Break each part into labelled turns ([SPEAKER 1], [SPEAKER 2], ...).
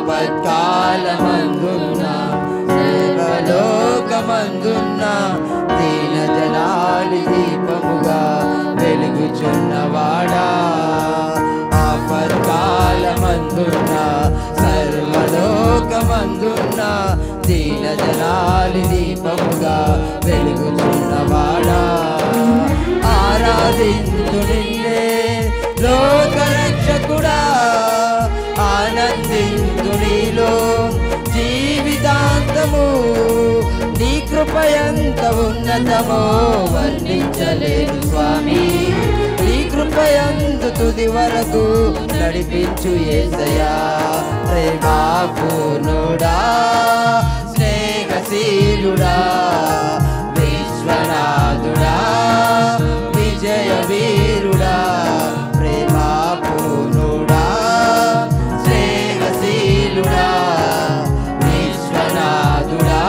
[SPEAKER 1] ఆపత్కాలమందున్న సర్వలోకమందున్న దీనజనాలి దీపముగా వెలుగుచున్నవాడా ఆపత్కాలమందున్న సర్వలోకమందున్న దీనజనాలి దీపముగా వెలుగుచున్నవాడా ఆరాధించు నిన్నే లోకరక్షకుడా ఆనందించు నీలో జీవితాంతము నీ కృపయంత ఉన్నతమో వర్ణించలేను స్వామి నీ కృపయందు తుది వరకు నడిపించు యేసయ్యా ప్రేమాపూర్ణుడా స్నేహశీలుడా విశ్వనాథుడా విజయ వీరుడా ప్రేమాపూర్ణుడా స్నేహశీలుడా విశ్వనాథుడా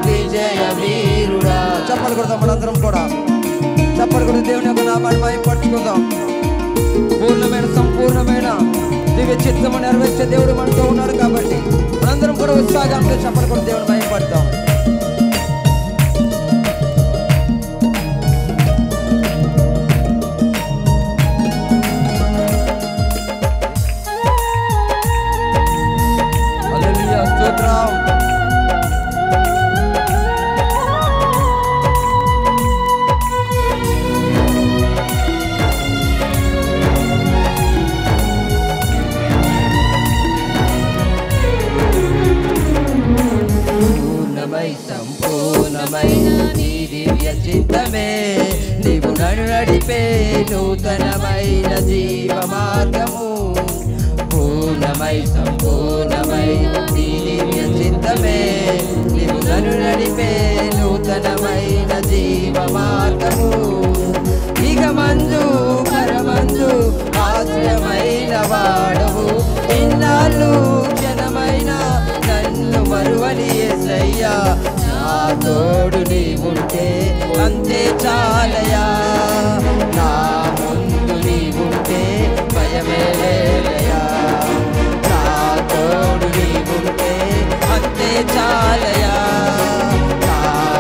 [SPEAKER 1] విజయ వీరుడా. చప్పట్లు కొడతాం మనందరం కూడా చప్పట్లు కొడి దేవుని యొక్క నామాన్ని మహిమపరచుకుందాం. పూర్ణమైన సంపూర్ణమైన దివ్య చిత్తము నెరవేర్చే దేవుడు మనతో ఉన్నాడు కాబట్టి మనందరం కూడా ఉత్సాహంగా చప్పట్లు కొడి దేవుని మహిమపడతాం. హల్లెలూయా స్తోత్రం. సంపూర్ణమైన నీ దివ్య చిత్తమే నీవు నన్ను నడిపే నూతనమైన జీవ మార్గము పూర్ణమై సంపూర్ణమై నీ దివ్య చిత్తమే నీవు నన్ను నడిపే నూతనమైన జీవ మార్గము ఇక మందు పరమందు ఆశ్రయమైన వాడవు ఇన్నాళ్ళు జనమైన నన్ను మరువని యేసయ్యా నా తోడు నీవుంటే అంతే చాలయా నా ముందు నీవుంటే భయమే లేదయా నా తోడు నీవుంటే అంతే చాలయా నా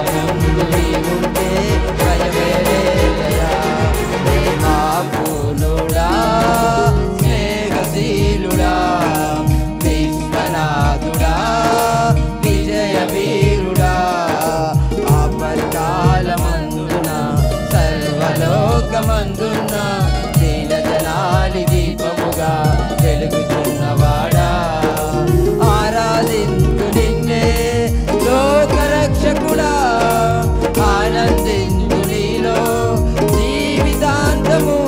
[SPEAKER 1] ముందు నీవుంటే భయమే లేదయా ప్రేమాపూర్ణుడా స్నేహశీలుడా విశ్వనాథుడా విజయ వీరుడా ఆపత్కాలమందున సర్వలోకమందున దీనజనాలి దీపముగా వెలుగుచున్నవాడా ఆరాధించు నిన్నే లోకరక్షకుడా ఆనందించు నీలో జీవితాంతము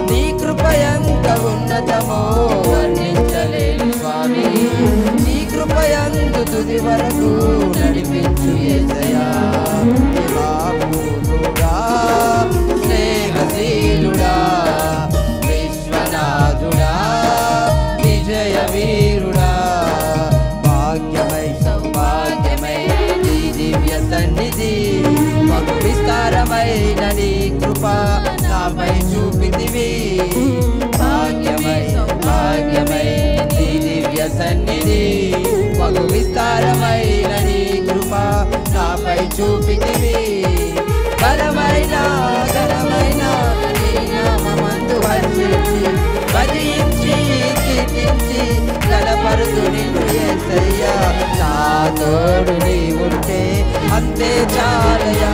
[SPEAKER 1] నీ కృపయంత ఉన్నతమో వర్ణించలేను స్వామి నీ కృపయందు తుది వరకు నడిపించు యేసయ్యా ప్రేమాపూర్ణుడా స్నేహశీలుడా విశ్వనాథుడా విజయ వీరుడా భాగ్యమై సౌభాగ్యమై నీ దివ్య సన్నిధి మాకు విస్తారమైన నీ కృప నాపై చూపితివి భాగ్యమై సౌభాగ్యమై నీ దివ్య సన్నిధి మాకు విస్తారమైన నీ కృప నాపై చూపితివి బలమైన ఘనమైన నీ నామమందు హర్షించి భజించి కీర్తించి గణపరుదు నిన్ను యేసయ్యా నా తోడు నీవుంటే అంతే చాలయా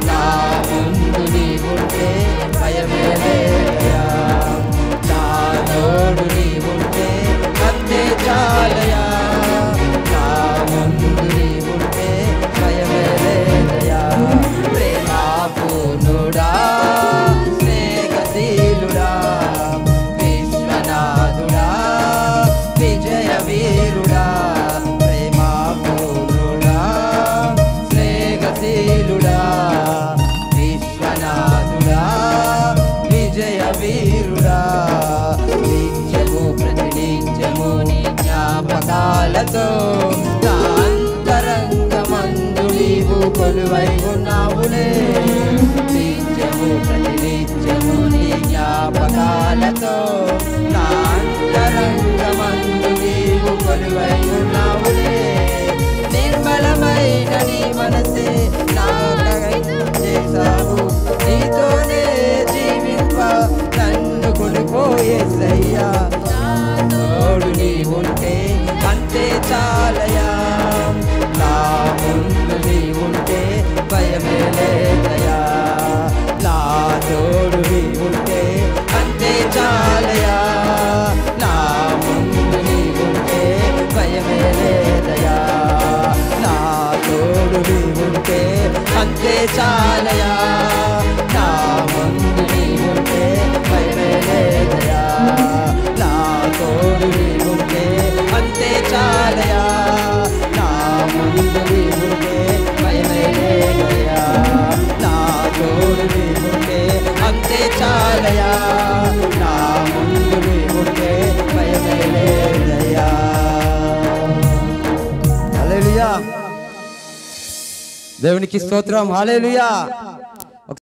[SPEAKER 1] నా ముందు నీవుంటే భయమే లేదయా నా తోడు నీవుంటే అంతే చాలయా నా ముందు నీవుంటే భయమే లేదయా ప్రేమాపూర్ణుడా స్నేహశీలుడా విశ్వనాథుడా విజయ వీరుడా ప్రేమాపూర్ణుడా స్నేహశీలుడా విశ్వనాథుడా విజయ వీరుడా నిత్యము ప్రతినిత్యము జ్ఞాపకాలతో నా అంతరంగమందు నీవు కొలువై ఉన్నావులే నిత్యము ప్రతినిత్యము నీ జ్ఞాపకాలతో నా అంతరంగమందు నీవుంటే అంతే చాలయా, నా ముందు నీవుంటే భయమే లేదయా, నా తోడు నీవుంటే అంతే చాలయా, నా ముందు నీవుంటే భయమే లేదయా, నా తోడు నీవుంటే అంతే చాలయా, నా ముందు నీవుంటే భయమే లేదయా. హల్లెలూయా, దేవునికి స్తోత్రం. హల్లెలూయా.